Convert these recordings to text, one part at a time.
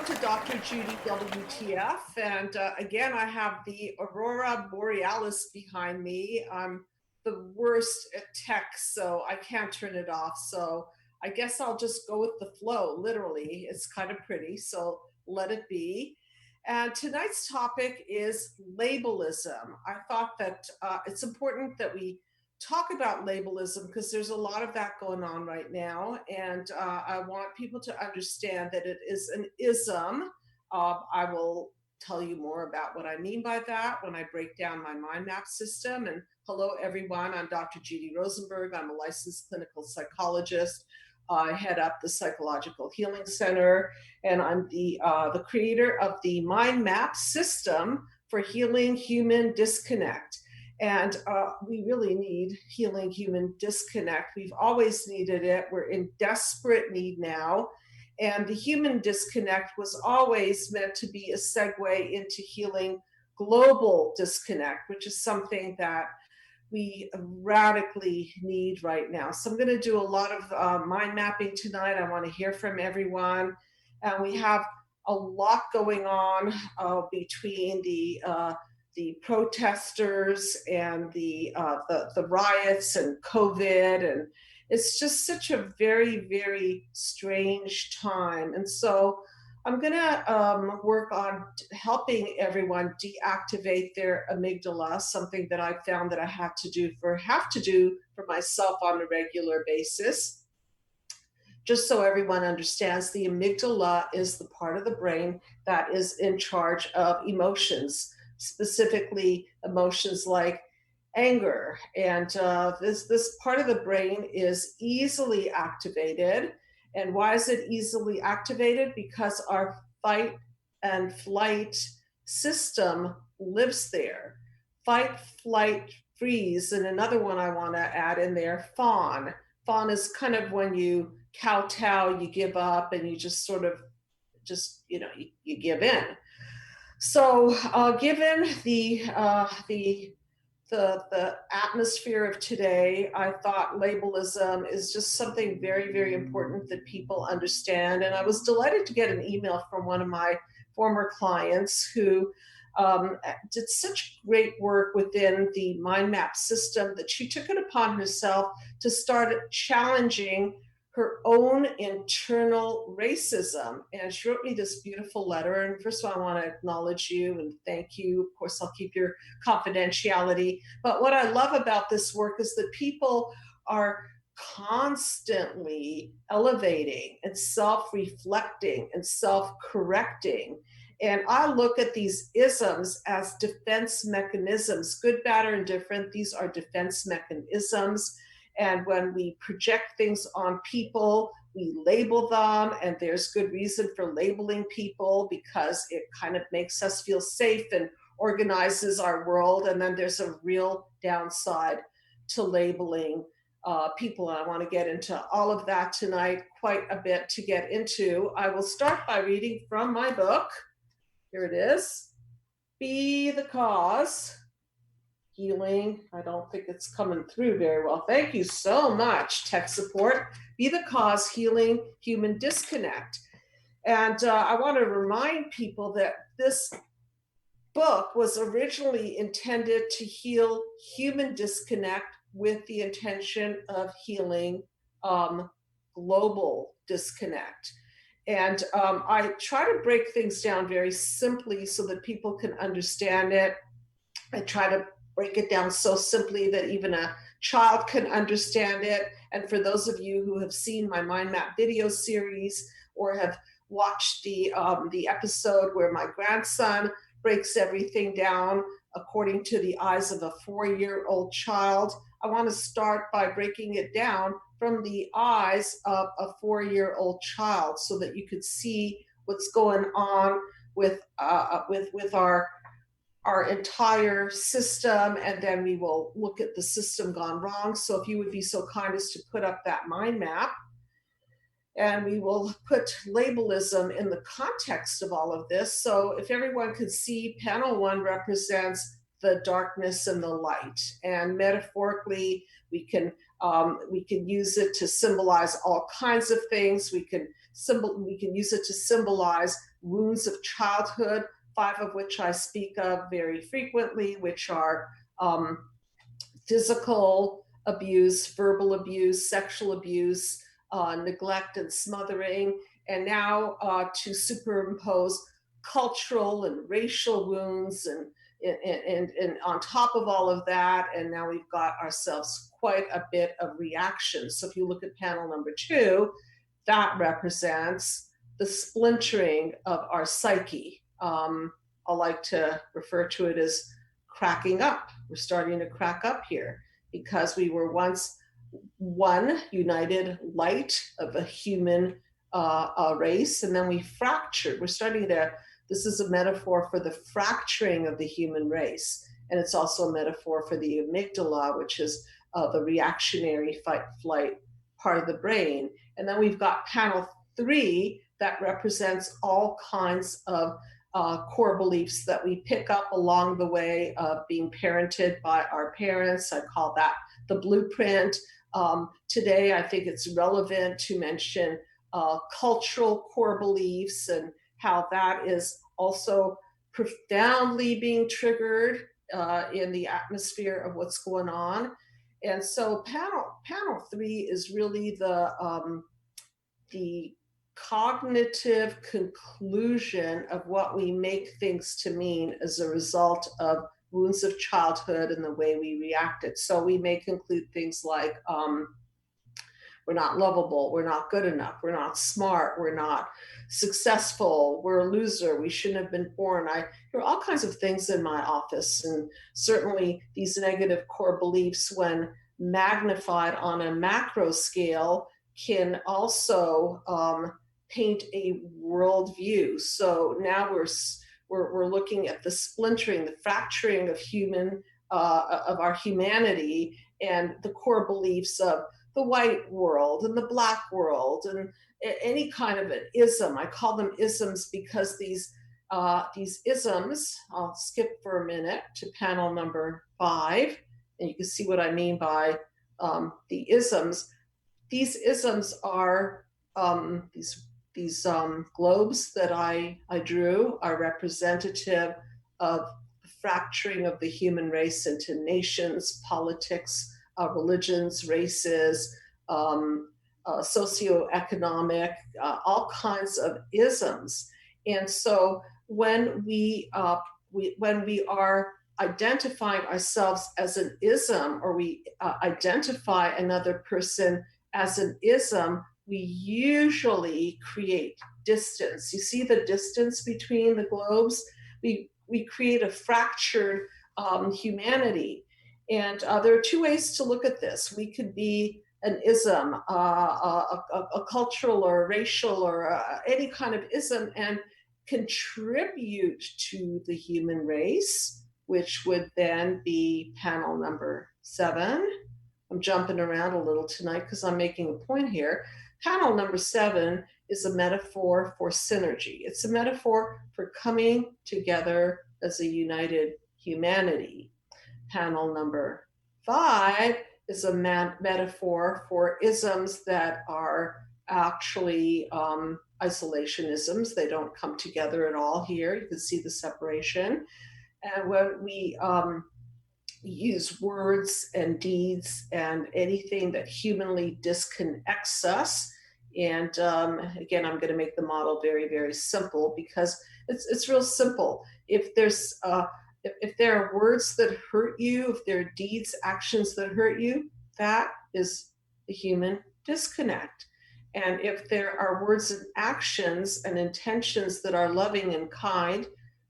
to Dr. Judy WTF. And again, I have the Aurora Borealis behind me. I'm the worst at text, so I can't turn it off. So I guess I'll just go with the flow, literally. It's kind of pretty, so let it be. And tonight's topic is labelism. I thought that it's important that we talk about labelism because there's a lot of that going on right now. And I want people to understand that it is an ism. I will tell you more about what I mean by that when I break down my mind map system. And hello, everyone. I'm Dr. Judy Rosenberg. I'm a licensed clinical psychologist. I head up the Psychological Healing Center, and I'm the creator of the mind map system for healing human disconnect. And we really need healing human disconnect. We've always needed it. We're in desperate need now. And the human disconnect was always meant to be a segue into healing global disconnect, which is something that we radically need right now. So I'm going to do a lot of mind mapping tonight. I want to hear from everyone. And we have a lot going on between the protesters and the riots and COVID, and it's just such a very, very strange time. And so I'm going to work on helping everyone deactivate their amygdala, something that I found that I have to do for myself on a regular basis. Just so everyone understands, the amygdala is the part of the brain that is in charge of emotions, specifically emotions like anger. And this part of the brain is easily activated. And why is it easily activated? Because our fight and flight system lives there. Fight, flight, freeze. And another one I want to add in there, fawn. Fawn is kind of when you kowtow, you give up, and you just sort of you give in. So given the atmosphere of today, I thought labelism is just something very, very important that people understand. And I was delighted to get an email from one of my former clients who did such great work within the mind map system that she took it upon herself to start challenging her own internal racism. And she wrote me this beautiful letter. And first of all, I want to acknowledge you and thank you. Of course, I'll keep your confidentiality. But what I love about this work is that people are constantly elevating and self-reflecting and self-correcting. And I look at these isms as defense mechanisms, good, bad, or indifferent. These are defense mechanisms. And when we project things on people, we label them, and there's good reason for labeling people because it kind of makes us feel safe and organizes our world. And then there's a real downside to labeling people. And I want to get into all of that tonight, quite a bit to get into. I will start by reading from my book. Here it is. Be the Cause. Healing. I don't think it's coming through very well. Thank you so much, tech support. Be the Cause, Healing Human Disconnect. And I want to remind people that this book was originally intended to heal human disconnect with the intention of healing global disconnect. And I try to break things down very simply so that people can understand it. I try to break it down so simply that even a child can understand it. And for those of you who have seen my mind map video series or have watched the episode where my grandson breaks everything down according to the eyes of a 4-year-old child, I want to start by breaking it down from the eyes of a 4-year-old child so that you could see what's going on with our entire system, and then we will look at the system gone wrong. So if you would be so kind as to put up that mind map, and we will put labelism in the context of all of this. So if everyone could see, panel 1 represents the darkness and the light, and metaphorically we can use it to symbolize all kinds of things. We can we can use it to symbolize wounds of childhood, 5 of which I speak of very frequently, which are um, physical abuse, verbal abuse, sexual abuse, neglect and smothering, and now to superimpose cultural and racial wounds and on top of all of that, and now we've got ourselves quite a bit of reaction. So if you look at panel number 2, that represents the splintering of our psyche. I like to refer to it as cracking up. We're starting to crack up here because we were once one united light of a human race, and then we fractured. We're starting to, this is a metaphor for the fracturing of the human race. And it's also a metaphor for the amygdala, which is the reactionary fight flight part of the brain. And then we've got panel 3 that represents all kinds of core beliefs that we pick up along the way of being parented by our parents. I call that the blueprint. Today, I think it's relevant to mention cultural core beliefs and how that is also profoundly being triggered in the atmosphere of what's going on. And so panel 3 is really the cognitive conclusion of what we make things to mean as a result of wounds of childhood and the way we reacted. So we may conclude things like we're not lovable, we're not good enough, we're not smart, we're not successful, we're a loser, we shouldn't have been born. I hear all kinds of things in my office, and certainly these negative core beliefs, when magnified on a macro scale, can also paint a worldview. So now we're looking at the splintering, the fracturing of of our humanity, and the core beliefs of the white world and the black world and any kind of an ism. I call them isms because these isms, I'll skip for a minute to panel number 5, and you can see what I mean by the isms. These isms are these globes that I drew are representative of the fracturing of the human race into nations, politics, religions, races, socioeconomic, all kinds of isms. And so when we are identifying ourselves as an ism, or we identify another person as an ism, we usually create distance. You see the distance between the globes? We create a fractured humanity. And there are 2 ways to look at this. We could be an ism, a cultural or racial or any kind of ism, and contribute to the human race, which would then be panel number 7. I'm jumping around a little tonight because I'm making a point here. Panel number 7 is a metaphor for synergy. It's a metaphor for coming together as a united humanity. Panel number 5 is a metaphor for isms that are actually isolationisms. They don't come together at all here. You can see the separation. And when we use words and deeds and anything that humanly disconnects us. And again, I'm going to make the model very, very simple because it's real simple. If there are words that hurt you, if there are deeds, actions that hurt you, that is the human disconnect. And if there are words and actions and intentions that are loving and kind,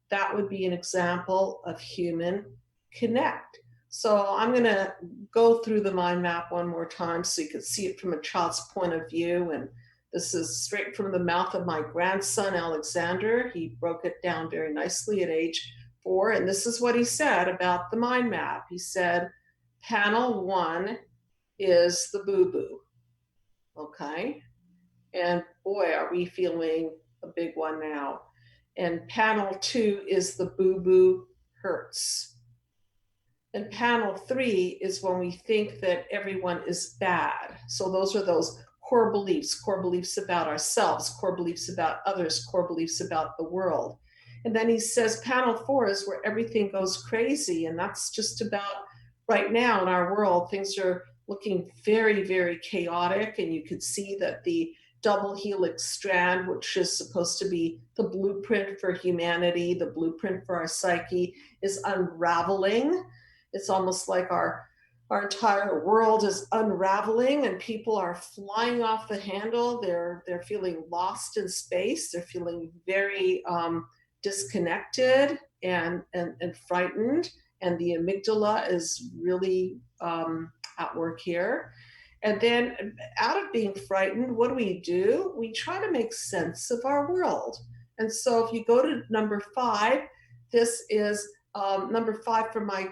that would be an example of human connect. So I'm going to go through the mind map one more time so you can see it from a child's point of view. And this is straight from the mouth of my grandson, Alexander. He broke it down very nicely at age 4. And this is what he said about the mind map. He said, panel 1 is the boo-boo. Okay. And boy, are we feeling a big one now. And panel 2 is the boo-boo hurts. And panel 3 is when we think that everyone is bad. So those are those core beliefs about ourselves, core beliefs about others, core beliefs about the world. And then he says panel 4 is where everything goes crazy. And that's just about right now in our world. Things are looking very, very chaotic. And you could see that the double helix strand, which is supposed to be the blueprint for humanity, the blueprint for our psyche, is unraveling. It's almost like our entire world is unraveling and people are flying off the handle. They're feeling lost in space. They're feeling very disconnected and frightened. And the amygdala is really at work here. And then, out of being frightened, what do? We try to make sense of our world. And so, if you go to number 5, this is number 5 for my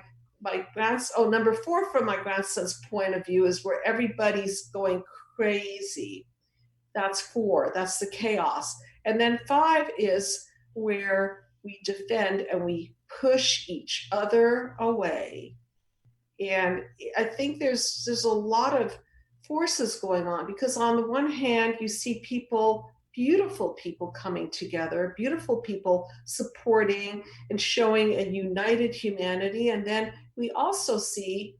grandson. Oh, number 4 from my grandson's point of view is where everybody's going crazy. That's 4. That's the chaos. And then 5 is where we defend and we push each other away. And I think there's a lot of forces going on because on the one hand you see people, beautiful people coming together, beautiful people supporting and showing a united humanity, and then we also see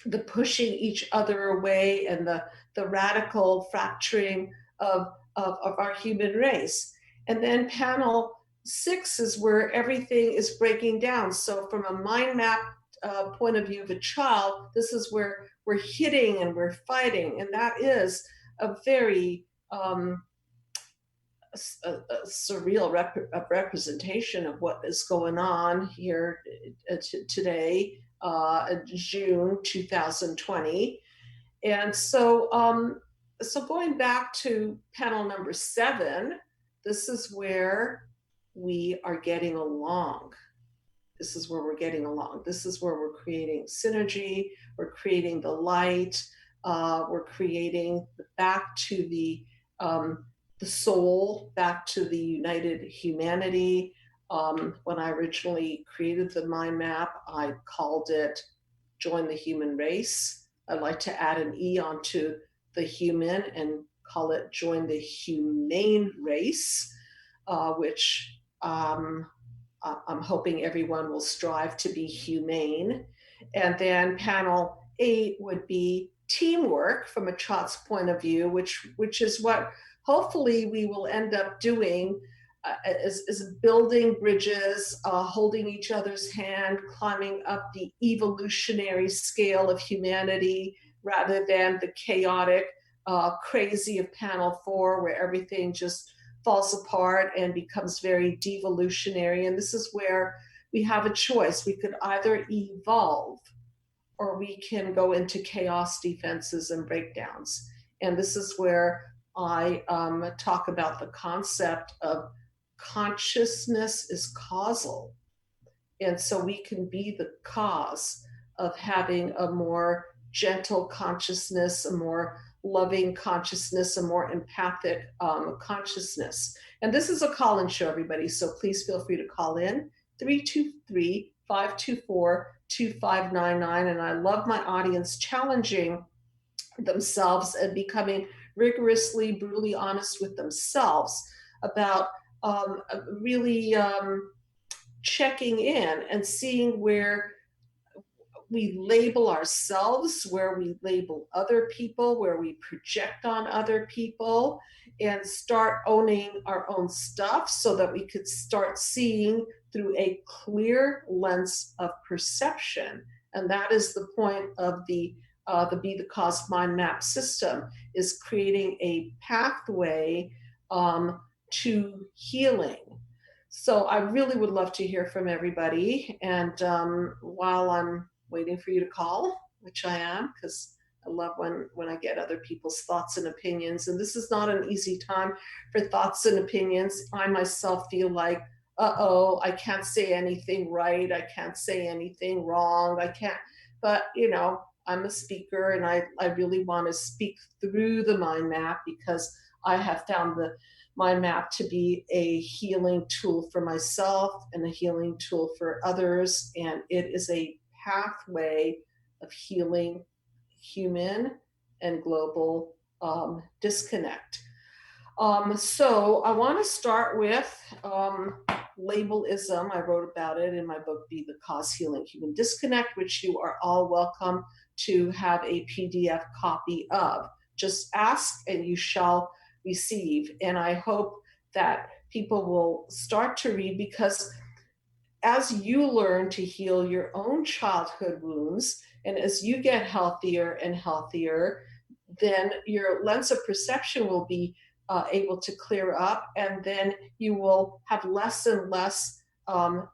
the pushing each other away and the radical fracturing of our human race. And then panel 6 is where everything is breaking down. So from a mind map point of view of a child, this is where we're hitting and we're fighting. And that is a very surreal representation of what is going on here today, June 2020. And so going back to panel number 7, this is where we are getting along. This is where we're getting along. This is where we're creating synergy. We're creating the light. We're creating back to the soul, back to the united humanity. When I originally created the mind map, I called it Join the Human Race. I'd like to add an E onto the human and call it Join the Humane Race, which I'm hoping everyone will strive to be humane. And then panel 8 would be teamwork from a child's point of view, which is what hopefully we will end up doing is building bridges, holding each other's hand, climbing up the evolutionary scale of humanity rather than the chaotic crazy of panel 4 where everything just falls apart and becomes very devolutionary. And this is where we have a choice. We could either evolve or we can go into chaos, defenses, and breakdowns. And this is where I talk about the concept of consciousness is causal. And so we can be the cause of having a more gentle consciousness, a more loving consciousness, a more empathic consciousness. And this is a call-in show, everybody, so please feel free to call in 323-524-2599. And I love my audience challenging themselves and becoming rigorously, brutally honest with themselves about really checking in and seeing where we label ourselves, where we label other people, where we project on other people, and start owning our own stuff so that we could start seeing through a clear lens of perception. And that is the point of the Be the Cause mind map system, is creating a pathway to healing. So I really would love to hear from everybody. And while I'm waiting for you to call, which I am, because I love when I get other people's thoughts and opinions. And this is not an easy time for thoughts and opinions. I myself feel like, I can't say anything right. I can't say anything wrong. I can't, but I'm a speaker and I really want to speak through the mind map because I have found the mind map to be a healing tool for myself and a healing tool for others. And it is a pathway of healing human and global disconnect. So I want to start with Label-ism. I wrote about it in my book, Be the Cause Healing Human Disconnect, which you are all welcome to have a PDF copy of. Just ask and you shall receive. And I hope that people will start to read, because as you learn to heal your own childhood wounds and as you get healthier and healthier, then your lens of perception will be able to clear up, and then you will have less and less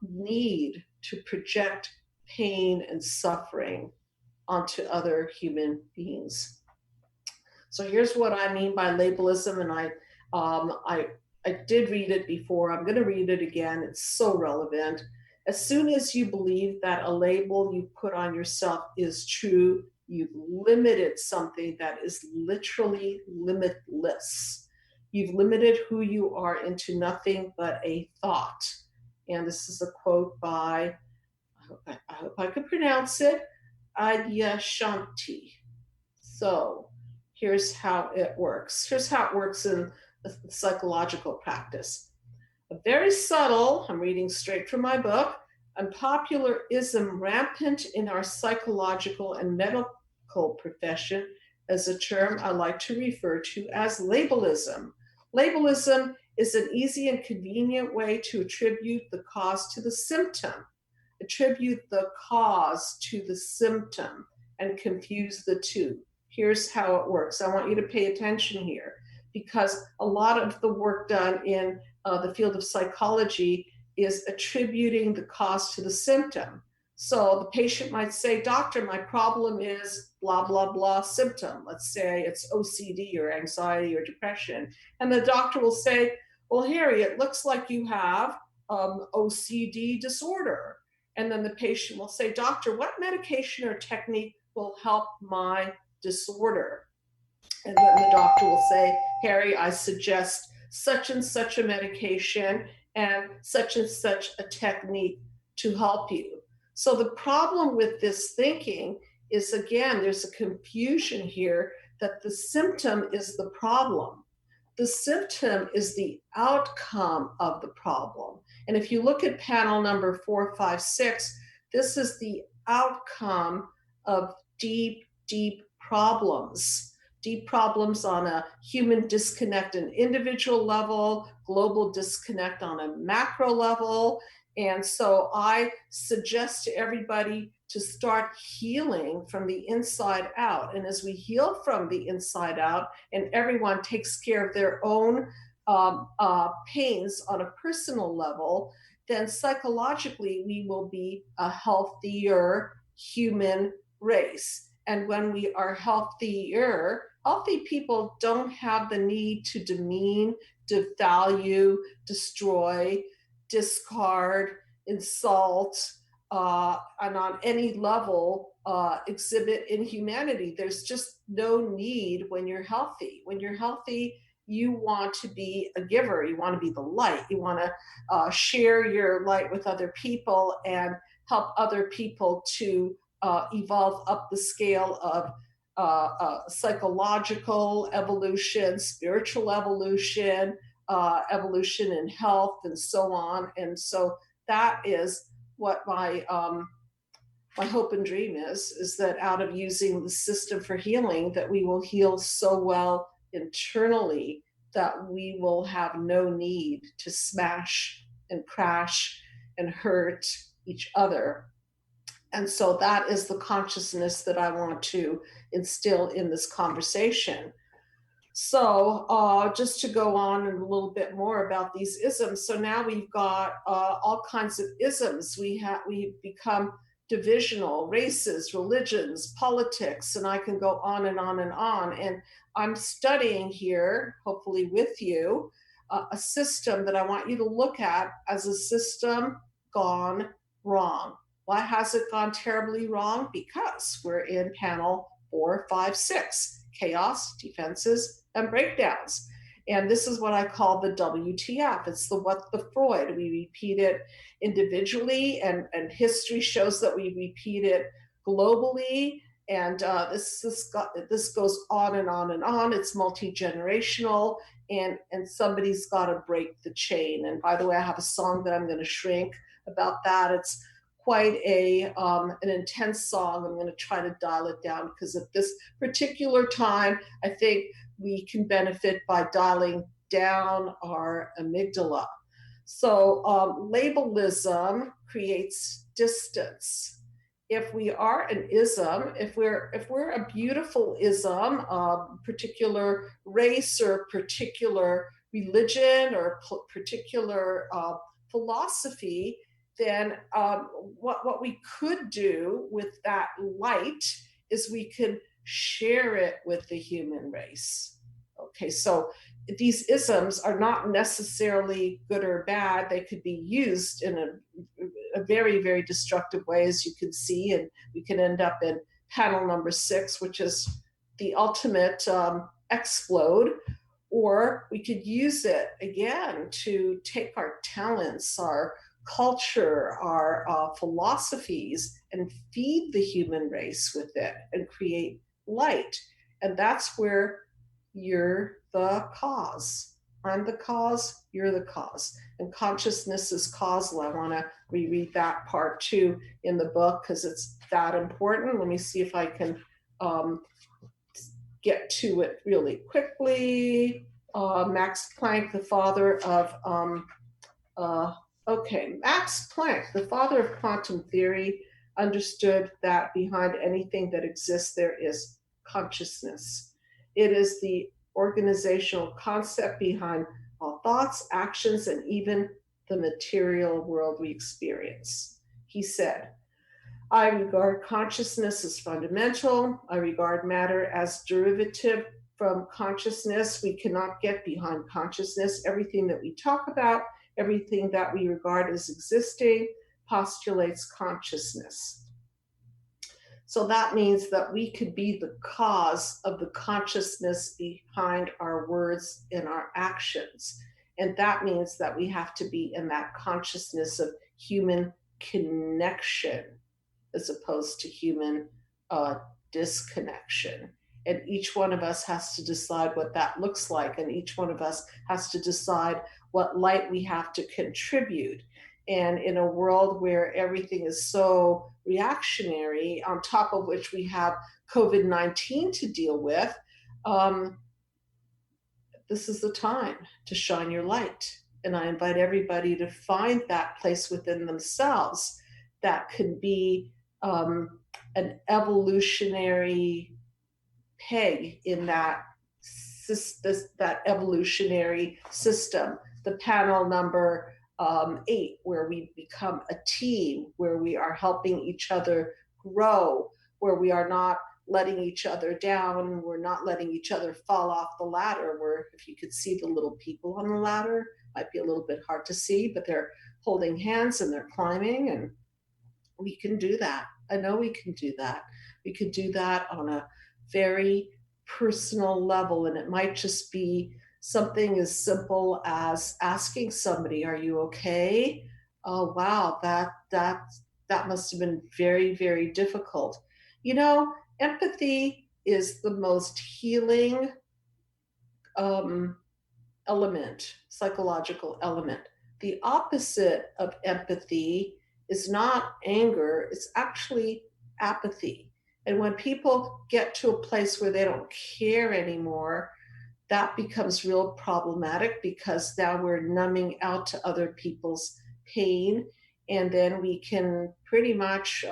need to project pain and suffering onto other human beings. So here's what I mean by labelism, and I did read it before. I'm going to read it again. It's so relevant. As soon as you believe that a label you put on yourself is true, you've limited something that is literally limitless. You've limited who you are into nothing but a thought. And this is a quote by, I hope I could pronounce it, Adyashanti. So here's how it works. Here's how it works in the psychological practice. A very subtle, I'm reading straight from my book, unpopular ism rampant in our psychological and medical profession is a term I like to refer to as labelism. Labelism is an easy and convenient way to attribute the cause to the symptom. Attribute the cause to the symptom and confuse the two. Here's how it works. I want you to pay attention here, because a lot of the work done in the field of psychology is attributing the cause to the symptom. So the patient might say, doctor, my problem is blah, blah, blah symptom. Let's say it's OCD or anxiety or depression. And the doctor will say, well, Harry, it looks like you have OCD disorder. And then the patient will say, doctor, what medication or technique will help my disorder? And then the doctor will say, Harry, I suggest such and such a medication and such a technique to help you. So the problem with this thinking is, again, there's a confusion here that the symptom is the problem. The symptom is the outcome of the problem. And if you look at panel number 456, this is the outcome of deep, deep problems. Deep problems on a human disconnect and individual level, global disconnect on a macro level. And so I suggest to everybody to start healing from the inside out. And as we heal from the inside out, and everyone takes care of their own pains on a personal level, then psychologically we will be a healthier human race. And when we are healthier, healthy people don't have the need to demean, devalue, destroy, discard, insult, and on any level exhibit inhumanity. There's just no need when you're healthy. When you're healthy, you want to be a giver. You want to be the light. You want to share your light with other people and help other people to evolve up the scale of psychological evolution, spiritual evolution, evolution in health, and so on. And so that is what my hope and dream is that out of using the system for healing, that we will heal so well internally that we will have no need to smash and crash and hurt each other. And so that is the consciousness that I want to instill in this conversation. So just to go on a little bit more about these isms. So now we've got all kinds of isms. We've become divisional, races, religions, politics, and I can go on and on and on. And I'm studying here, hopefully with you, a system that I want you to look at as a system gone wrong. Why has it gone terribly wrong? Because we're in panel 4, 5, 6, chaos, defenses, and breakdowns. And this is what I call the WTF. It's the what the Freud. We repeat it individually, and history shows that we repeat it globally. And this goes on and on and on. It's multi-generational, and somebody's got to break the chain. And by the way, I have a song that I'm going to shrink about that. It's quite a an intense song. I'm going to try to dial it down because at this particular time, I think we can benefit by dialing down our amygdala. So labelism creates distance. If we are an ism, if we're a beautiful ism, particular race or particular religion or particular philosophy, then what we could do with that light is we could share it with the human race. Okay, so these isms are not necessarily good or bad. They could be used in a very, very destructive way, as you can see, and we can end up in panel number 6, which is the ultimate explode. Or we could use it again to take our talents, our culture, our philosophies, and feed the human race with it and create light. And that's where you're the cause. I'm the cause, you're the cause. And consciousness is causal. I want to reread that part too in the book because it's that important. Let me see if I can get to it really quickly. Max Planck, the father of, Max Planck, the father of quantum theory, understood that behind anything that exists, there is consciousness. It is the organizational concept behind all thoughts, actions, and even the material world we experience. He said, I regard consciousness as fundamental. I regard matter as derivative from consciousness. We cannot get behind consciousness. Everything that we talk about, everything that we regard as existing, postulates consciousness. So that means that we could be the cause of the consciousness behind our words and our actions. And that means that we have to be in that consciousness of human connection as opposed to human disconnection. And each one of us has to decide what that looks like. And each one of us has to decide what light we have to contribute. And in a world where everything is so reactionary, on top of which we have COVID-19 to deal with, this is the time to shine your light. And I invite everybody to find that place within themselves that could be an evolutionary peg in that evolutionary system. The panel number 8, where we become a team, where we are helping each other grow, where we are not letting each other down, we're not letting each other fall off the ladder, where if you could see the little people on the ladder, might be a little bit hard to see, but they're holding hands and they're climbing, and we can do that. I know we can do that. We could do that on a very personal level, and it might just be something as simple as asking somebody, "Are you okay?" Oh, wow, that must have been very, very difficult. You know, empathy is the most healing um, element, psychological element. The opposite of empathy is not anger, it's actually apathy. And when people get to a place where they don't care anymore, that becomes real problematic because now we're numbing out to other people's pain. And then we can pretty much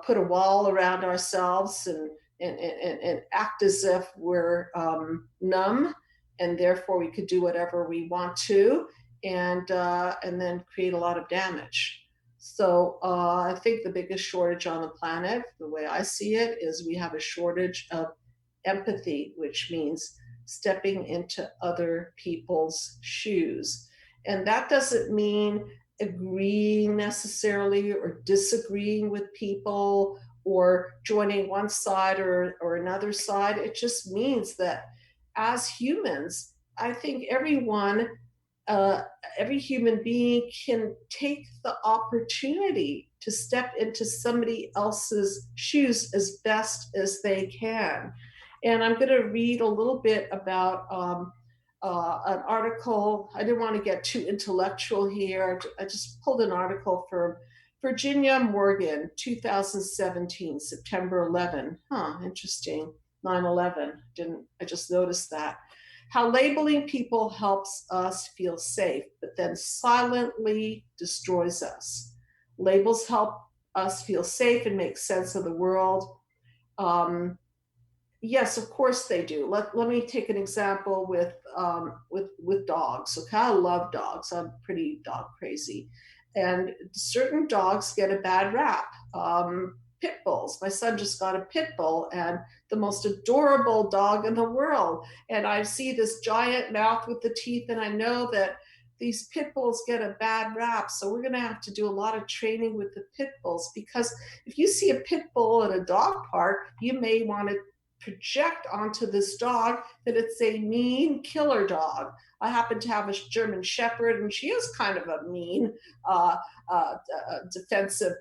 put a wall around ourselves and act as if we're numb, and therefore we could do whatever we want to, and then create a lot of damage. So I think the biggest shortage on the planet, the way I see it, is we have a shortage of empathy, which means stepping into other people's shoes. And that doesn't mean agreeing necessarily or disagreeing with people or joining one side or another side. It just means that as humans, I think everyone uh, every human being can take the opportunity to step into somebody else's shoes as best as they can. And I'm going to read a little bit about an article. I didn't want to get too intellectual here. I just pulled an article from Virginia Morgan, 2017, September 11. Huh, interesting. 9/11. Didn't I just noticed that? How labeling people helps us feel safe, but then silently destroys us. Labels help us feel safe and make sense of the world. Um, Yes, of course they do. Let me take an example with dogs. Okay, I love dogs. I'm pretty dog crazy, and certain dogs get a bad rap. Pit bulls. My son just got a pit bull, and the most adorable dog in the world. And I see this giant mouth with the teeth, and I know that these pit bulls get a bad rap. So we're going to have to do a lot of training with the pit bulls, because if you see a pit bull at a dog park, you may want to project onto this dog that it's a mean killer dog. I happen to have a German Shepherd, and she is kind of a mean, uh, defensive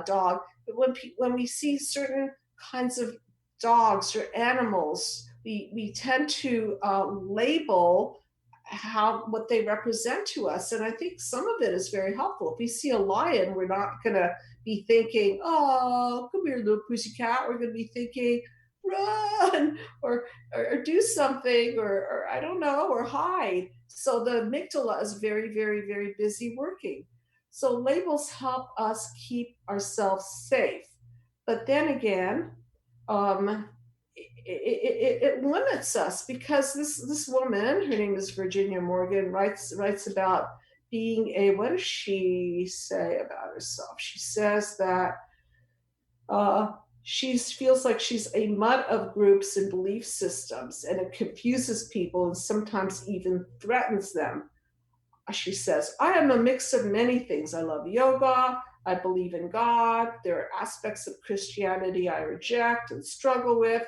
dog. But when we see certain kinds of dogs or animals, we tend to label how what they represent to us, and I think some of it is very helpful. If we see a lion, we're not going to be thinking, "Oh, come here, little pussycat." We're going to be thinking, run, or do something, or I don't know, or hide. So the amygdala is very, very, very busy working. So labels help us keep ourselves safe. But then again, um, it limits us, because this woman, her name is Virginia Morgan, writes about being a, what does she say about herself? She says that she feels like she's a mud of groups and belief systems, and it confuses people and sometimes even threatens them. She says, I am a mix of many things. I love yoga. I believe in God. There are aspects of Christianity I reject and struggle with,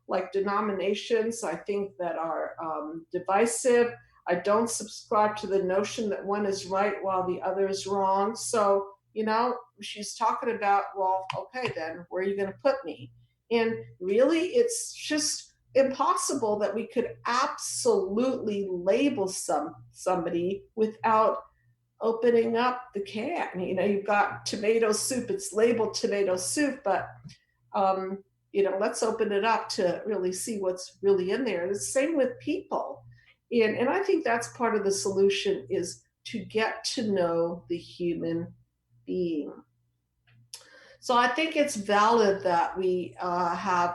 like denominations I think that are divisive. I don't subscribe to the notion that one is right while the other is wrong. So, she's talking about, well, okay, then where are you going to put me? And really, it's just impossible that we could absolutely label somebody without opening up the can. You've got tomato soup, it's labeled tomato soup, but let's open it up to really see what's really in there. And it's the same with people. And I think that's part of the solution, is to get to know the human being. So I think it's valid that we have,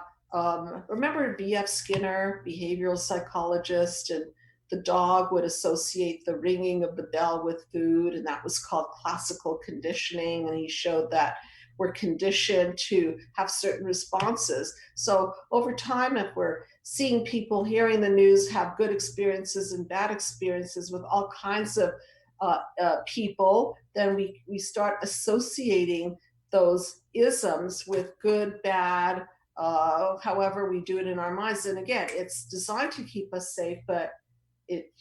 remember B.F. Skinner, behavioral psychologist, and the dog would associate the ringing of the bell with food, and that was called classical conditioning. And he showed that we're conditioned to have certain responses. So over time, if we're seeing people, hearing the news, have good experiences and bad experiences with all kinds of people, then we start associating those isms with good, bad, however we do it in our minds. And again, it's designed to keep us safe, but it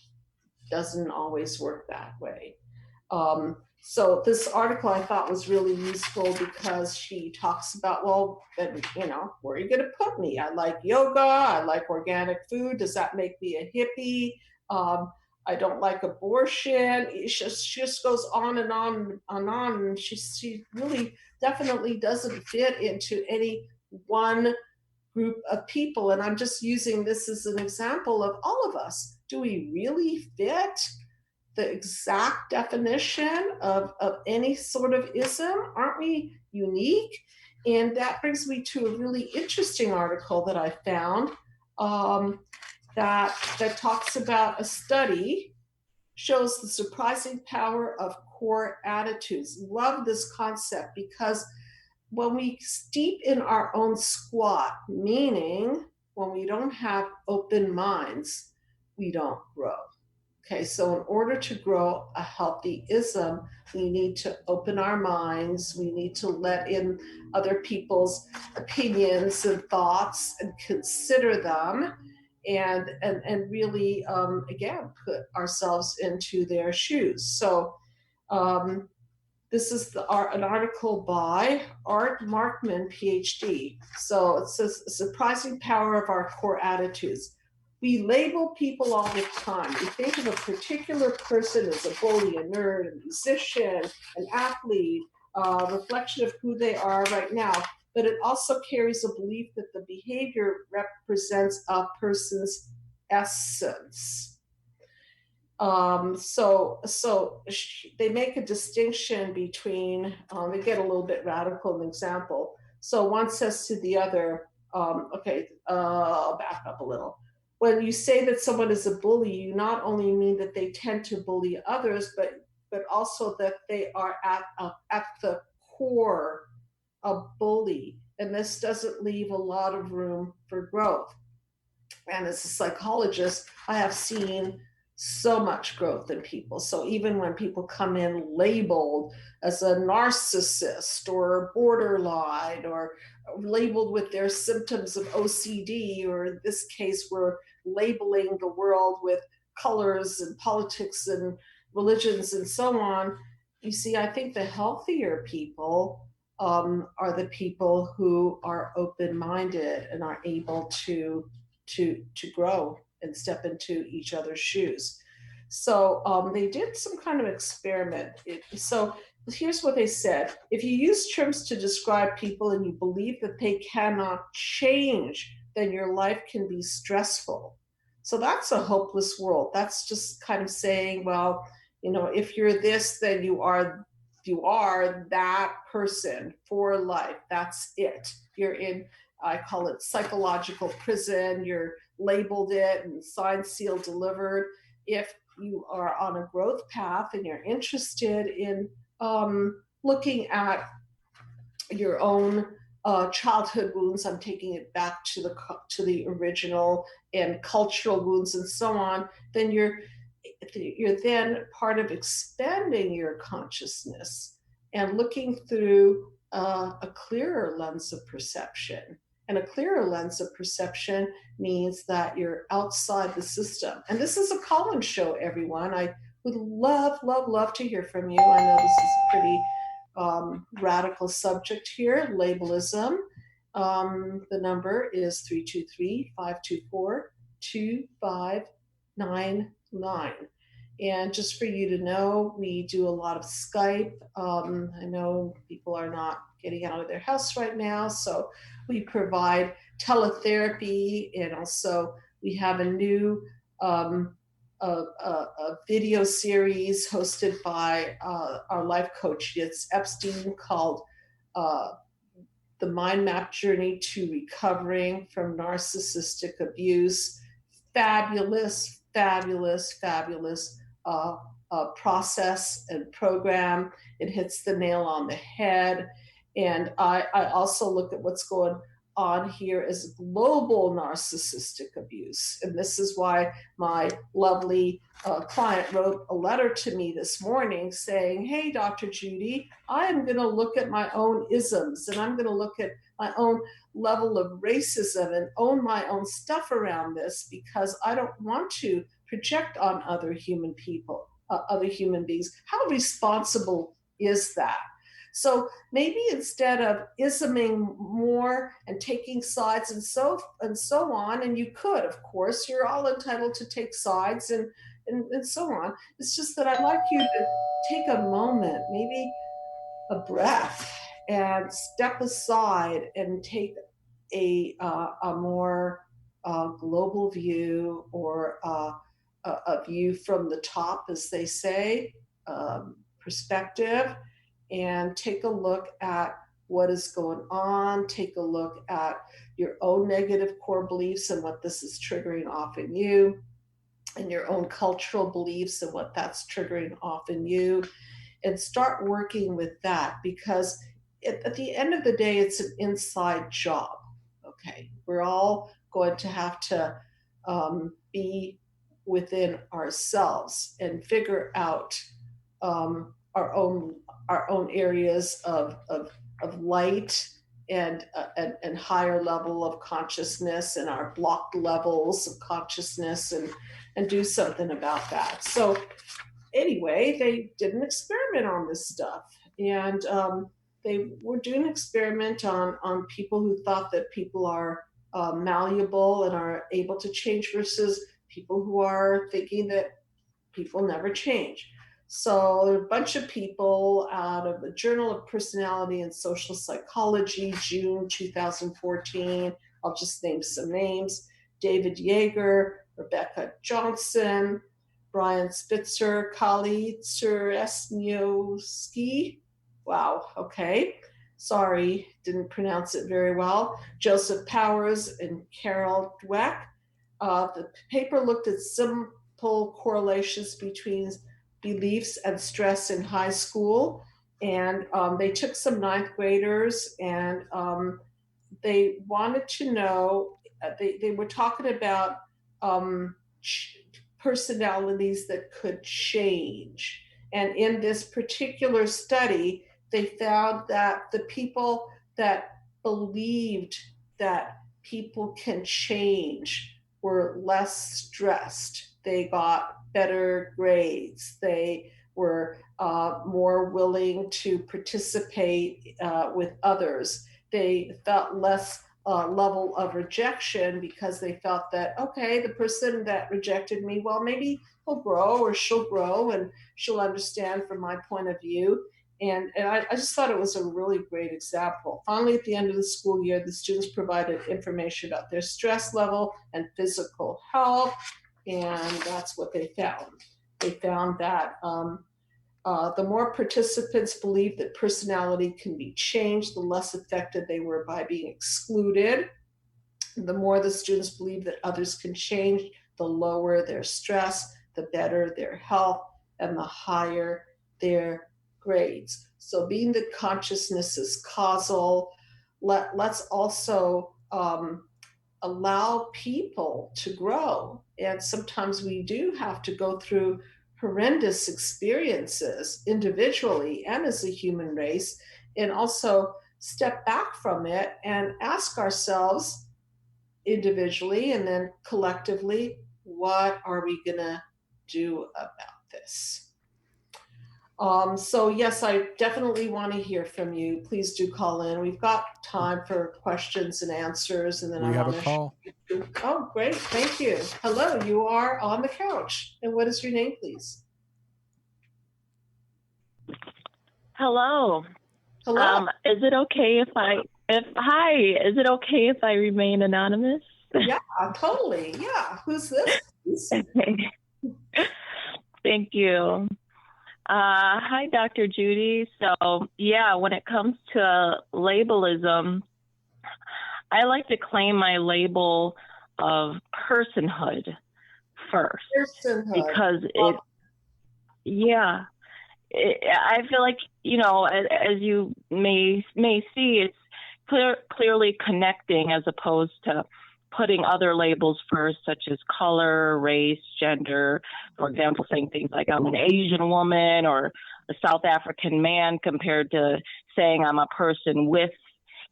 doesn't always work that way. So this article I thought was really useful, because she talks about, well, then, where are you going to put me? I like yoga. I like organic food. Does that make me a hippie? I don't like abortion. She just goes on and on and on. And she really definitely doesn't fit into any one group of people. And I'm just using this as an example of all of us. Do we really fit the exact definition of any sort of ism? Aren't we unique? And that brings me to a really interesting article that I found, that talks about a study shows the surprising power of core attitudes. Love this concept, because when we steep in our own squat, meaning when we don't have open minds, we don't grow. Okay, so in order to grow a healthy ism, we need to open our minds. We need to let in other people's opinions and thoughts and consider them. and really again put ourselves into their shoes. So um, this is an article by Art Markman, PhD. So it says, surprising power of our core attitudes. We label people all the time. We think of a particular person as a bully, a nerd, a musician, an athlete, a reflection of who they are right now. But it also carries a belief that the behavior represents a person's essence. They make a distinction between, they get a little bit radical in the example. So one says to the other, I'll back up a little. When you say that someone is a bully, you not only mean that they tend to bully others, but also that they are at the core a bully. And this doesn't leave a lot of room for growth. And as a psychologist, I have seen so much growth in people. So even when people come in labeled as a narcissist or borderline or labeled with their symptoms of OCD, or in this case, we're labeling the world with colors and politics and religions and so on. You see, I think the healthier people are the people who are open-minded and are able to grow and step into each other's shoes. So they did some kind of experiment. So here's what they said. If you use terms to describe people and you believe that they cannot change, then your life can be stressful. So that's a hopeless world. That's just kind of saying, well, if you're this, then you are that person for life. That's it. You're in, I call it psychological prison. You're labeled it and signed, sealed, delivered. If you are on a growth path and you're interested in looking at your own childhood wounds, I'm taking it back to the original, and cultural wounds and so on, then you're then part of expanding your consciousness and looking through a clearer lens of perception. And a clearer lens of perception means that you're outside the system. And this is a call-in show, everyone. I would love, love, love to hear from you. I know this is a pretty radical subject here, labelism. The number is 323-524-2599. And just for you to know, we do a lot of Skype. I know people are not getting out of their house right now, so we provide teletherapy, and also we have a new a video series hosted by our life coach, it's Epstein, called uh, The Mind Map Journey to Recovering from Narcissistic Abuse. Fabulous, fabulous, fabulous process and program. It hits the nail on the head. And I also look at what's going on here as global narcissistic abuse. And this is why my lovely client wrote a letter to me this morning saying, hey, Dr. Judy, I am going to look at my own isms, and I'm going to look at my own level of racism and own my own stuff around this, because I don't want to project on other human people, other human beings. How responsible is that? So maybe instead of isming more and taking sides and so on, and you could, of course, you're all entitled to take sides and so on. It's just that I'd like you to take a moment, maybe a breath, and step aside and take a more global view, or a view from the top, as they say, perspective, and take a look at what is going on. Take a look at your own negative core beliefs and what this is triggering off in you, and your own cultural beliefs and what that's triggering off in you, and start working with that, because at the end of the day, it's an inside job. Okay, we're all going to have to be within ourselves and figure out our own areas of light and higher level of consciousness and our blocked levels of consciousness and do something about that. So anyway, they did an experiment on this stuff, and they were doing an experiment on people who thought that people are malleable and are able to change versus people who are thinking that people never change. So there are a bunch of people out of the Journal of Personality and Social Psychology, June 2014. I'll just name some names: David Yeager, Rebecca Johnson, Brian Spitzer, Kali Tseresniowski. Wow, okay. Sorry, didn't pronounce it very well. Joseph Powers and Carol Dweck. The paper looked at simple correlations between beliefs and stress in high school. And they took some ninth graders and they wanted to know, they were talking about um, personalities that could change. And in this particular study, they found that the people that believed that people can change were less stressed. They got better grades. They were more willing to participate with others. They felt less level of rejection because they felt that, okay, the person that rejected me, well, maybe he'll grow or she'll grow and she'll understand from my point of view. And I just thought it was a really great example. Finally, at the end of the school year, the students provided information about their stress level and physical health, and that's what they found. They found that the more participants believed that personality can be changed, the less affected they were by being excluded. The more the students believe that others can change, the lower their stress, the better their health, and the higher their grades. So being that consciousness is causal, let's also allow people to grow. And sometimes we do have to go through horrendous experiences individually and as a human race, and also step back from it and ask ourselves individually and then collectively, what are we going to do about this? So yes, I definitely want to hear from you. Please do call in. We've got time for questions and answers, and then we have a call. Oh, great. Thank you. Hello, you are on the couch. And what is your name, please? Hello. Hello. Is it okay is it okay if I remain anonymous? Yeah, totally. Yeah. Who's this, please? Thank you. Hi, Dr. Judy. So, yeah, when it comes to labelism, I like to claim my label of personhood first. Personhood. Because I feel like, as you may see, it's clearly connecting as opposed to putting other labels first, such as color, race, gender. For example, saying things like I'm an Asian woman or a South African man compared to saying I'm a person with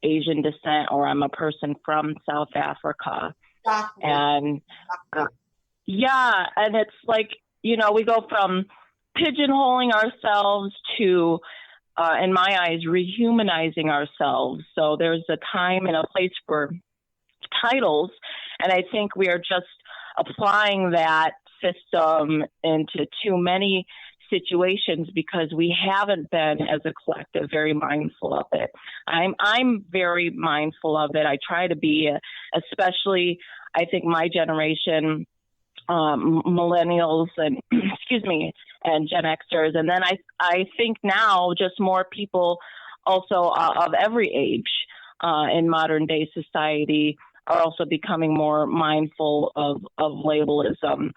Asian descent or I'm a person from South Africa. Exactly. And and it's like, we go from pigeonholing ourselves to, in my eyes, rehumanizing ourselves. So there's a time and a place for titles, and I think we are just applying that system into too many situations because we haven't been, as a collective, very mindful of it. I'm very mindful of it. I try to be, especially, I think my generation, millennials and and Gen Xers, and then I think now just more people also of every age in modern day society are also becoming more mindful of labelism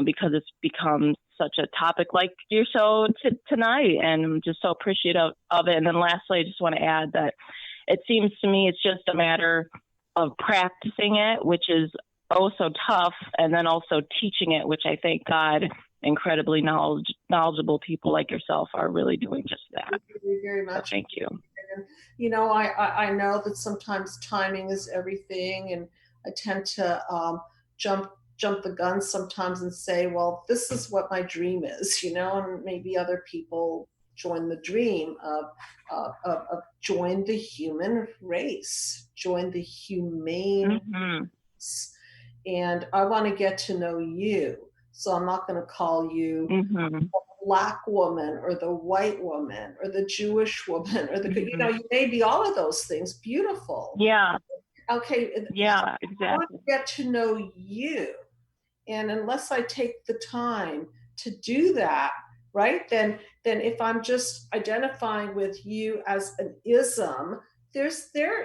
because it's become such a topic like your show tonight, and I'm just so appreciative of it. And then lastly, I just want to add that it seems to me it's just a matter of practicing it, which is oh so tough, and then also teaching it, which I thank God incredibly knowledgeable people like yourself are really doing just that. Thank you very much. So thank you. And I know that sometimes timing is everything, and I tend to jump jump the gun sometimes and say, well, this is what my dream is, and maybe other people join the dream of join the human race, join the humane Mm-hmm. race. And I want to get to know you. So I'm not going to call you Mm-hmm. black woman or the white woman or the Jewish woman or Mm-hmm. you may be all of those things, beautiful. Yeah. Okay, Yeah. I want Exactly. to get to know you. And unless I take the time to do that, right, then if I'm just identifying with you as an ism, there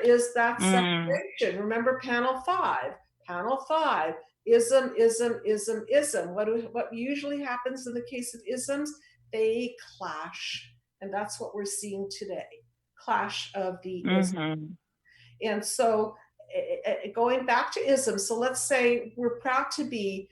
is that Mm. separation. Remember panel 5, ism. What usually happens in the case of isms? They clash. And that's what we're seeing today. Clash of the isms. Mm-hmm. And so going back to ism, so let's say we're proud to be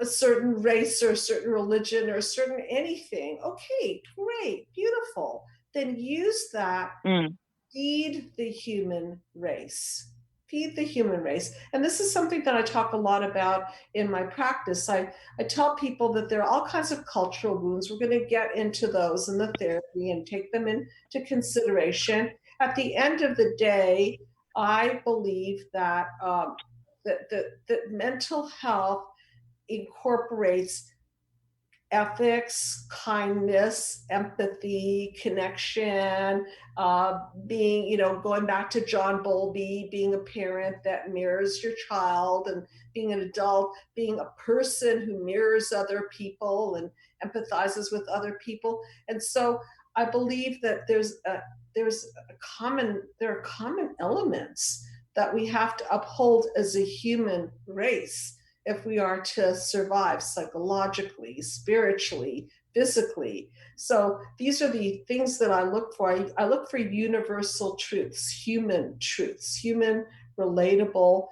a certain race or a certain religion or a certain anything. Okay, great, beautiful. Then use that, Mm. feed the human race. Feed the human race. And this is something that I talk a lot about in my practice. I tell people that there are all kinds of cultural wounds. We're going to get into those in the therapy and take them into consideration. At the end of the day, I believe that that mental health incorporates ethics, kindness, empathy, connection, being, going back to John Bowlby, being a parent that mirrors your child, and being an adult, being a person who mirrors other people and empathizes with other people. And so I believe that there are common elements that we have to uphold as a human race if we are to survive psychologically, spiritually, physically. So these are the things that I look for. I look for universal truths, human, relatable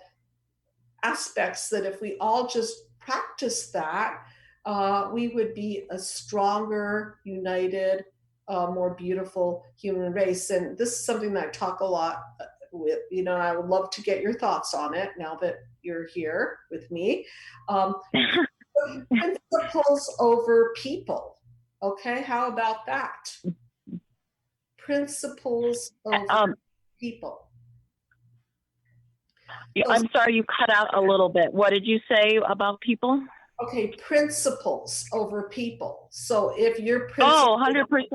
aspects that if we all just practice that, we would be a stronger, united, more beautiful human race. And this is something that I talk a lot with, and I would love to get your thoughts on it now that you're here with me. Um, Principles over people. Okay, how about that? Principles over um, people. So, I'm sorry, you cut out a little bit. What did you say about people? okay, principles over people. So if your principle, Oh, 100%.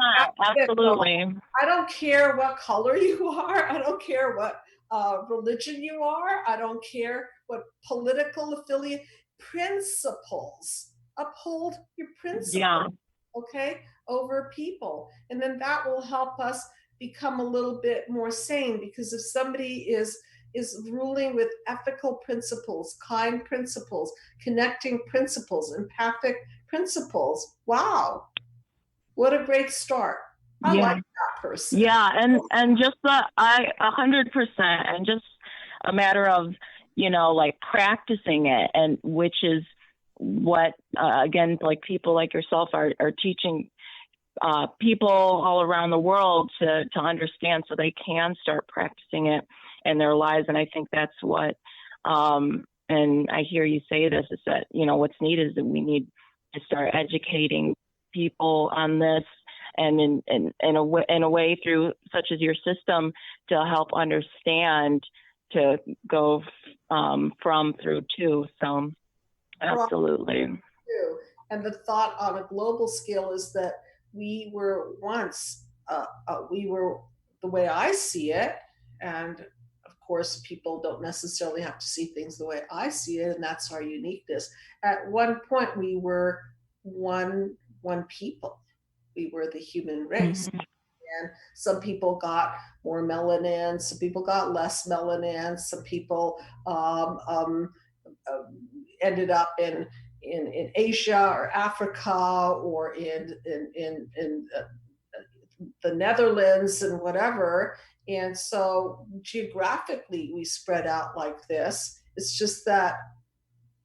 Absolutely. I don't care what color you are. I don't care what religion you are. I don't care what political affiliate. Principles. Uphold your Yeah. principles, okay, over people. And then that will help us become a little bit more sane, because if somebody is ruling with ethical principles, kind principles, connecting principles, empathic principles, wow, what a great start. I like Yeah. that person. Yeah. And just 100%, and just a matter of, like practicing it, and which is what, again, like people like yourself are teaching people all around the world to understand, so they can start practicing it in their lives. And I think that's what, and I hear you say this, is that, what's needed is that we need to start educating people on this, and in a way through such as your system, to help understand, to go from through to. So absolutely. And the thought on a global scale is that we were once, we were, the way I see it, and of course, people don't necessarily have to see things the way I see it, and that's our uniqueness. At one point, we were one people. We were the human race. Mm-hmm. And some people got more melanin, some people got less melanin, some people uh, ended up in Asia or Africa or in the Netherlands and whatever. And so geographically, we spread out like this. It's just that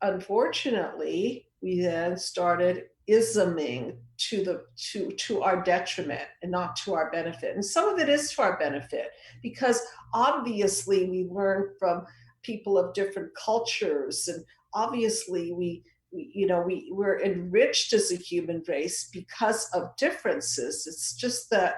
unfortunately, we then started isming to our detriment and not to our benefit. And some of it is to our benefit because obviously we learn from people of different cultures, and obviously we're enriched as a human race because of differences. It's just that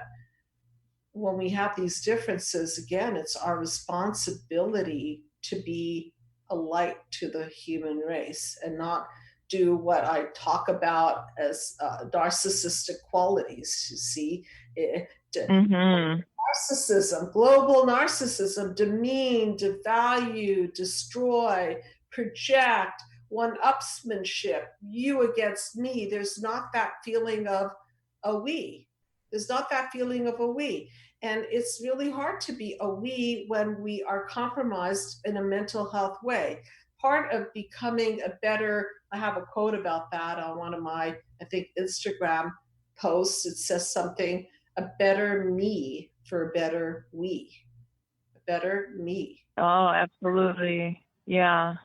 when we have these differences, again, it's our responsibility to be a light to the human race and not do what I talk about as narcissistic qualities. You see, it, Mm-hmm. narcissism, global narcissism, demean, devalue, destroy, project, one-upsmanship, you against me. There's not that feeling of a we. There's not that feeling of a we. And it's really hard to be a we when we are compromised in a mental health way. Part of becoming a better, I have a quote about that on one of my, I think, Instagram posts. It says something, a better me for a better we, a better me. Oh, absolutely. Yeah.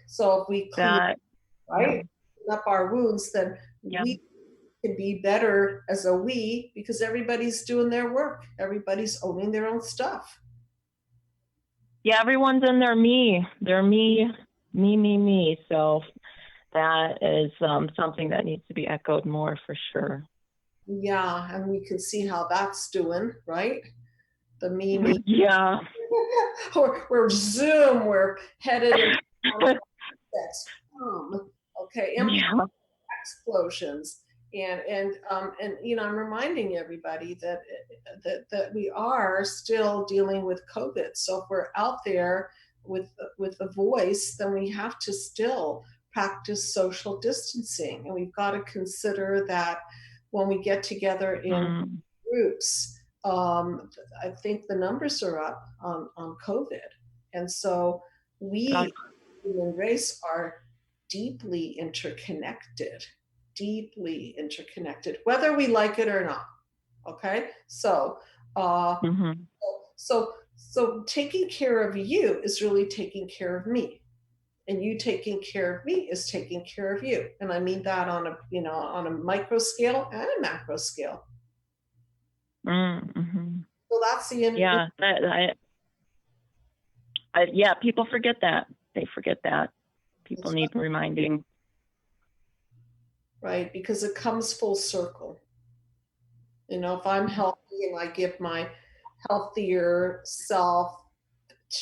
So if we clean, That, yeah. right, clean up our wounds, then Yeah. we can be better as a we because everybody's doing their work. Everybody's owning their own stuff. Yeah, everyone's in their me. They're me. So that is something that needs to be echoed more for sure. Yeah, and we can see how that's doing, right? The me. Yeah. We're Zoom, we're headed into that's okay, Yeah. explosions. And I'm reminding everybody that we are still dealing with COVID. So if we're out there with a voice, then we have to still practice social distancing, and we've got to consider that when we get together in groups. I think the numbers are up on COVID, and so we, human race, are deeply interconnected, whether we like it or not. Okay, so Mm-hmm. so taking care of you is really taking care of me, and you taking care of me is taking care of you. And I mean that on a on a micro scale and a macro scale. Mm-hmm. So that's the end. Yeah. Yeah. People forget that. They forget that. People need reminding. Right, because it comes full circle. If I'm healthy and I give my healthier self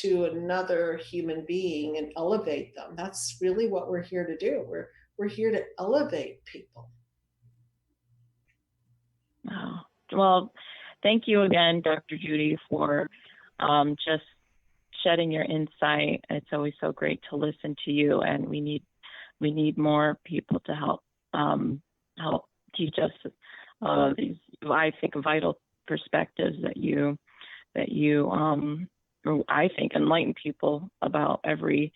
to another human being and elevate them, that's really what we're here to do. We're here to elevate people. Oh. Well, thank you again, Dr. Judy, for just shedding your insight. It's always so great to listen to you, and we need more people to help teach us these, I think, vital perspectives that you I think enlighten people about every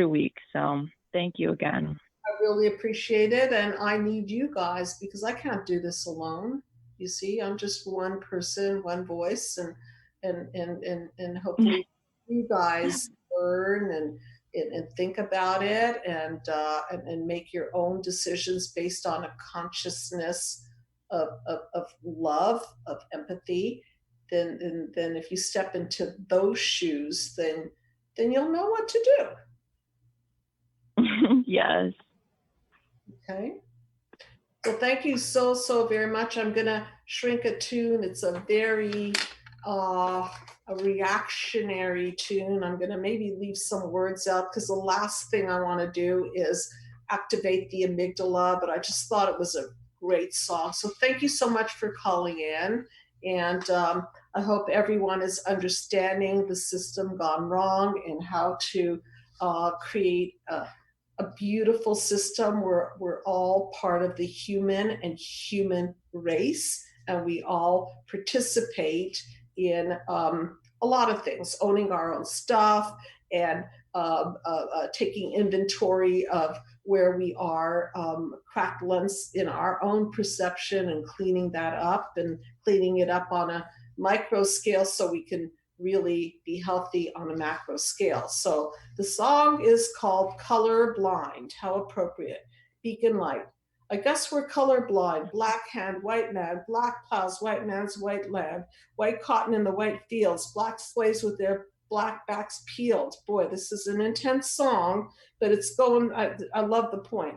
week. So thank you again. I really appreciate it, and I need you guys because I can't do this alone. You see, I'm just one person, one voice, and hopefully you guys learn and think about it and make your own decisions based on a consciousness of love, of empathy. Then if you step into those shoes, then you'll know what to do. Yes. Okay. Well, thank you so very much. I'm gonna shrink a tune. It's a very a reactionary tune. I'm gonna maybe leave some words out because the last thing I want to do is activate the amygdala, but I just thought it was a great song. So thank you so much for calling in, and I hope everyone is understanding the system gone wrong and how to create a beautiful system where we're all part of the human race, and we all participate in a lot of things, owning our own stuff and taking inventory of where we are cracked lens in our own perception and cleaning that up and cleaning it up on a micro scale so we can really be healthy on a macro scale. So the song is called Color Blind. How appropriate. Beacon Light. I guess we're colorblind. Black hand, white man, black plows, white man's white land, white cotton in the white fields, black slaves with their black backs peeled. Boy, this is an intense song, but it's going, I love the point.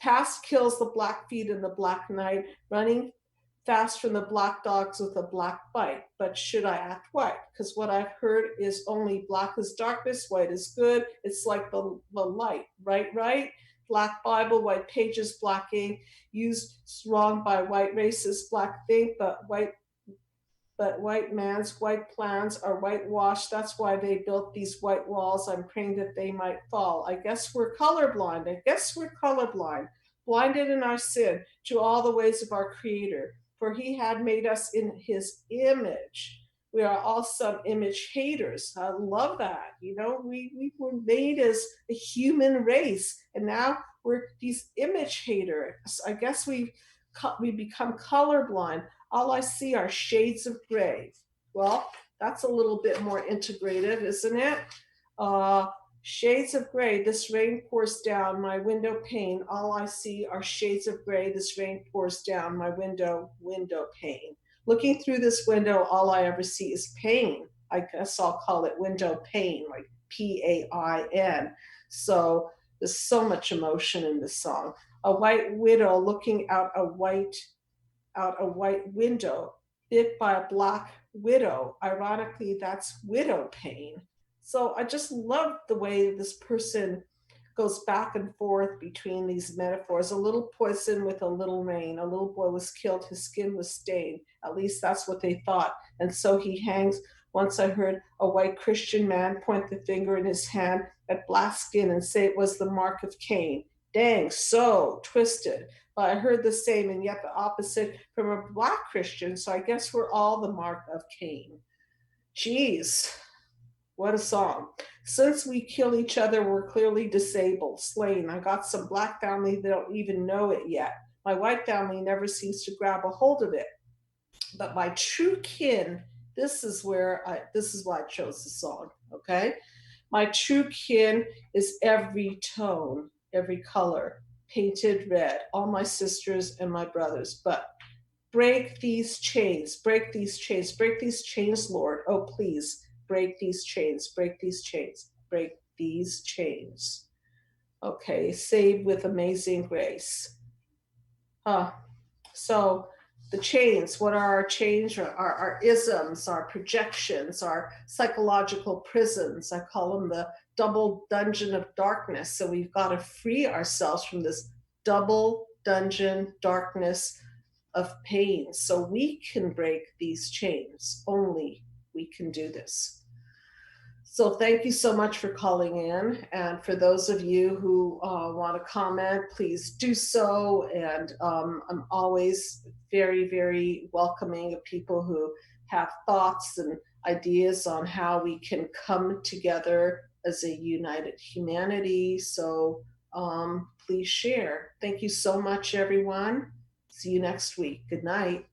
Past kills the black feet in the black night, running fast from the black dogs with a black bite. But should I act white? Because what I've heard is only black is darkness, white is good. It's like the light, right? Right? Black Bible, white pages, black ink, used wrong by white racists, black think, but white man's white plans are whitewashed. That's why they built these white walls. I'm praying that they might fall. I guess we're colorblind. I guess we're colorblind, blinded in our sin to all the ways of our Creator. For he had made us in his image. We are all some image haters. I love that. You know, we were made as a human race, and now we're these image haters. I guess we become colorblind. All I see are shades of gray. Well, that's a little bit more integrative, isn't it? Uh, Shades of gray, this rain pours down my window pane. All I see are shades of gray, this rain pours down my window pane. Looking through this window, all I ever see is pain. I guess I'll call it window pain, like PAIN. So there's so much emotion in this song. A white widow looking out a white window, bit by a black widow. Ironically, that's widow pain. So I just love the way this person goes back and forth between these metaphors. A little poison with a little rain. A little boy was killed, his skin was stained. At least that's what they thought. And so he hangs. Once I heard a white Christian man point the finger in his hand at black skin and say it was the mark of Cain. Dang, so twisted. But I heard the same and yet the opposite from a black Christian. So I guess we're all the mark of Cain. Jeez, what a song. Since we kill each other, we're clearly disabled, slain. I got some black family that don't even know it yet. My white family never seems to grab a hold of it. But my true kin, this is why I chose the song, okay? My true kin is every tone, every color, painted red, all my sisters and my brothers. But break these chains, break these chains, break these chains, Lord. Oh, please, break these chains, break these chains, break these chains. Okay, saved with amazing grace. So the chains, what are our chains? Our isms, our projections, our psychological prisons. I call them the double dungeon of darkness. So we've got to free ourselves from this double dungeon darkness of pain so we can break these chains. Only we can do this. So thank you so much for calling in. And for those of you who want to comment, please do so. And I'm always very, very welcoming of people who have thoughts and ideas on how we can come together as a united humanity. So please share. Thank you so much, everyone. See you next week. Good night.